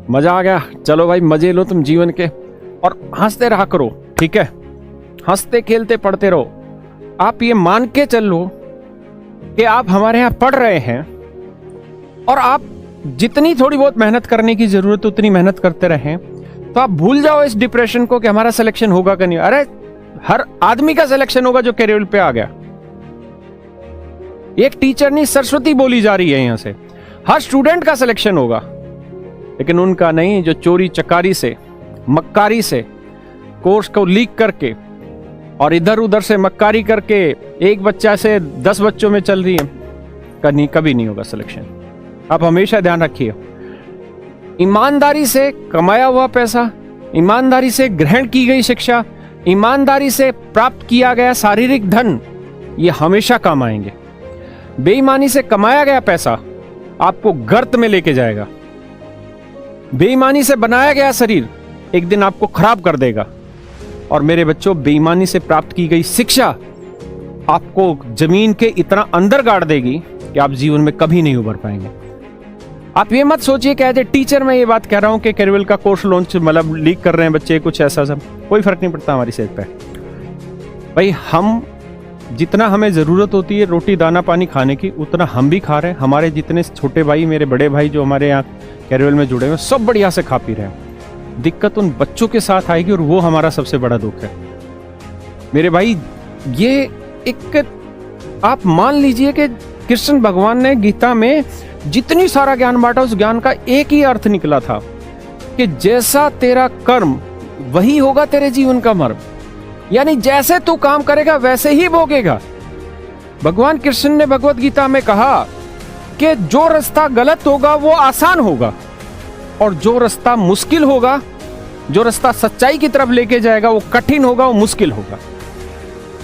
मजा आ गया, चलो भाई मजे लो तुम जीवन के और हंसते रहा करो, ठीक है? हंसते खेलते पढ़ते रहो। आप ये मान के चल लो कि आप हमारे यहाँ पढ़ रहे हैं और आप जितनी थोड़ी बहुत मेहनत करने की जरूरत है उतनी मेहनत करते रहें, तो आप भूल जाओ इस डिप्रेशन को कि हमारा सिलेक्शन होगा कि नहीं। अरे हर आदमी का सिलेक्शन होगा जो कैरियर पे आ गया। एक टीचर नहीं, सरस्वती बोली जा रही है यहां से, हर स्टूडेंट का सिलेक्शन होगा, लेकिन उनका नहीं जो चोरी चकारी से, मक्कारी से कोर्स को लीक करके और इधर उधर से मक्कारी करके एक बच्चा से 10 बच्चों में चल रही है, कभी नहीं होगा सिलेक्शन। आप हमेशा ध्यान रखिए, ईमानदारी से कमाया हुआ पैसा, ईमानदारी से ग्रहण की गई शिक्षा, ईमानदारी से प्राप्त किया गया शारीरिक धन, ये हमेशा काम आएंगे। बेईमानी से कमाया गया पैसा आपको गर्त में लेके जाएगा। बेईमानी से बनाया गया शरीर एक दिन आपको खराब कर देगा। और मेरे बच्चों, बेईमानी से प्राप्त की गई शिक्षा आपको जमीन के इतना अंदर गाड़ देगी कि आप जीवन में कभी नहीं उभर पाएंगे। आप ये मत सोचिए कि एज ए टीचर मैं ये बात कह रहा हूं कि कैरियर का कोर्स लॉन्च मतलब लीक कर रहे हैं बच्चे, कुछ ऐसा सब, कोई फर्क नहीं पड़ता हमारी सेहत पे। भाई हम जितना हमें जरूरत होती है रोटी दाना पानी खाने की, उतना हम भी खा रहे हैं। हमारे जितने छोटे भाई, मेरे बड़े भाई जो हमारे यहाँ कैरियर में जुड़े हुए, सब बढ़िया से खा पी रहे हैं। दिक्कत उन बच्चों के साथ आएगी और वो हमारा सबसे बड़ा दुख है। मेरे भाई, ये एक आप मान लीजिए कि कृष्ण भगवान ने गीता में जितनी सारा ज्ञान बांटा, उस ज्ञान का एक ही अर्थ निकला था कि जैसा तेरा कर्म वही होगा तेरे जीवन का मर्म। यानी जैसे तू काम करेगा वैसे ही भोगेगा। भगवान कृष्ण ने भगवत गीता में कहा कि जो रास्ता गलत होगा वो आसान होगा और जो रास्ता मुश्किल होगा, जो रास्ता सच्चाई की तरफ लेके जाएगा, वो कठिन होगा, वो मुश्किल होगा।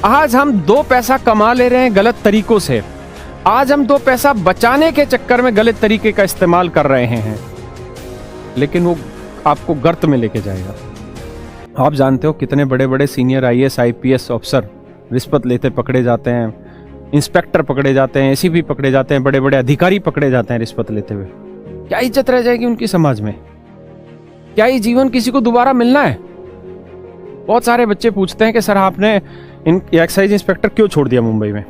आज हम 2 पैसा कमा ले रहे हैं गलत तरीकों से। आज हम 2 पैसा बचाने के चक्कर में गलत तरीके का इस्तेमाल कर रहे हैं, लेकिन वो आपको गर्त में लेके जाएगा। आप जानते हो कितने बड़े बड़े सीनियर IAS IPS ऑफिसर रिश्वत लेते पकड़े जाते हैं, इंस्पेक्टर पकड़े जाते हैं, ACP पकड़े जाते हैं, बड़े बड़े अधिकारी पकड़े जाते हैं रिश्वत लेते हुए। क्या इज्जत रह जाएगी उनकी समाज में? क्या ये जीवन किसी को दोबारा मिलना है? बहुत सारे बच्चे पूछते हैं कि सर आपने एक्साइज इंस्पेक्टर क्यों छोड़ दिया मुंबई में?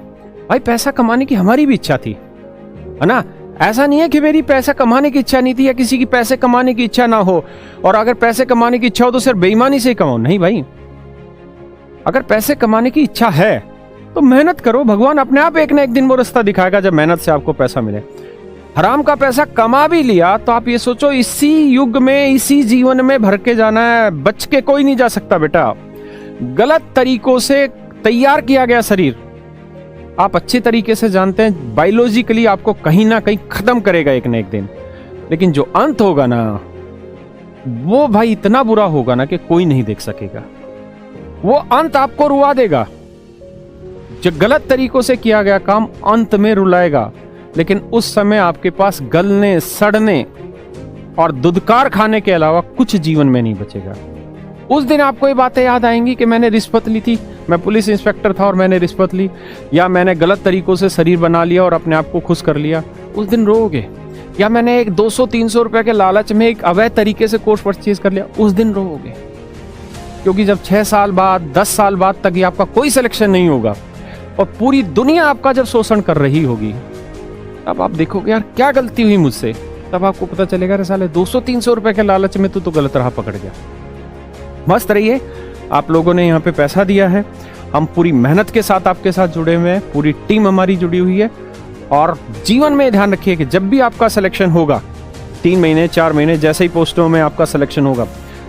भाई पैसा कमाने की हमारी भी इच्छा थी, है ना? ऐसा नहीं है कि मेरी पैसा कमाने की इच्छा नहीं थी या किसी की पैसे कमाने की इच्छा ना हो, और अगर पैसे कमाने की इच्छा हो तो सिर्फ बेईमानी से ही कमाओ। नहीं भाई, अगर पैसे कमाने की इच्छा है तो मेहनत करो। भगवान अपने आप एक ना एक दिन वो रास्ता दिखाएगा जब मेहनत से आपको पैसा मिले। हराम का पैसा कमा भी लिया तो आप ये सोचो इसी युग में, इसी जीवन में भर के जाना है, बच के कोई नहीं जा सकता बेटा। गलत तरीकों से तैयार किया गया शरीर आप अच्छे तरीके से जानते हैं बायोलॉजिकली आपको कहीं ना कहीं खत्म करेगा एक ना एक दिन, लेकिन जो अंत होगा ना वो भाई इतना बुरा होगा ना कि कोई नहीं देख सकेगा। वो अंत आपको रुला देगा। जो गलत तरीकों से किया गया काम अंत में रुलाएगा, लेकिन उस समय आपके पास गलने, सड़ने और दुदकार खाने के अलावा कुछ जीवन में नहीं बचेगा। उस दिन आपको ये बातें याद आएंगी कि मैंने रिश्वत ली थी, मैं पुलिस इंस्पेक्टर था और मैंने रिश्वत ली, या मैंने गलत तरीकों से शरीर बना लिया और अपने आप को खुश कर लिया। उस दिन रोओगे। या मैंने एक 200-300 रुपए के लालच में एक अवैध तरीके से कोर्स परचेज कर लिया, उस दिन रोओगे। क्योंकि जब 6 साल बाद, 10 साल बाद तक ये आपका कोई सिलेक्शन नहीं होगा और पूरी दुनिया आपका जब शोषण कर रही होगी, तब आप देखोगे यार क्या गलती हुई मुझसे। तब आपको पता चलेगा अरे साले 200-300 रुपए के लालच में तो गलत राह पकड़ गया। मस्त रहिए। आप लोगों ने यहाँ पे पैसा दिया है, हम पूरी मेहनत के साथ आपके साथ जुड़े हुए हैं, पूरी टीम हमारी जुड़ी हुई है। और जीवन में ध्यान रखिए कि जब भी आपका सिलेक्शन होगा, 3 महीने 4 महीने जैसे ही पोस्टों में आपका सिलेक्शन होगा,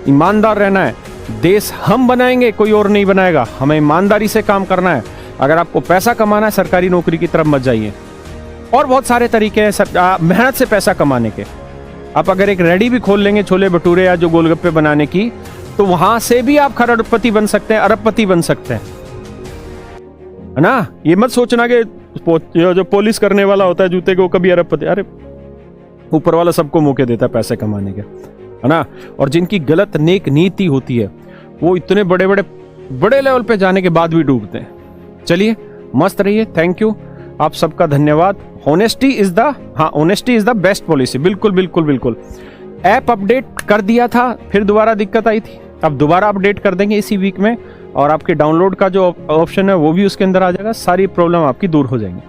ईमानदार रहना है। देश हम बनाएंगे, कोई और नहीं बनाएगा। हमें ईमानदारी से काम करना है। अगर आपको पैसा कमाना है, सरकारी नौकरी की तरफ मत जाइए। और बहुत सारे तरीके हैं मेहनत से पैसा कमाने के। आप अगर एक रेडी भी खोल लेंगे छोले भटूरे या जो गोलगप्पे बनाने की, तो वहां से भी आप करोड़पति बन सकते हैं, अरबपति बन सकते हैं, है ना? ये मत सोचना कि जो पॉलिश करने वाला होता है जूते को कभी अरबपति। अरे ऊपर वाला सबको मौके देता है पैसे कमाने के, है ना? और जिनकी गलत नेक नीति होती है वो इतने बड़े लेवल पे जाने के बाद भी डूबते हैं। चलिए मस्त रहिए। थैंक यू, आप सबका धन्यवाद। Honesty is the best policy. बिल्कुल बिल्कुल बिल्कुल। ऐप अपडेट कर दिया था, फिर दोबारा दिक्कत आई थी, अब दोबारा अपडेट कर देंगे इसी वीक में, और आपके डाउनलोड का जो ऑप्शन है वो भी उसके अंदर आ जाएगा, सारी प्रॉब्लम आपकी दूर हो जाएंगी।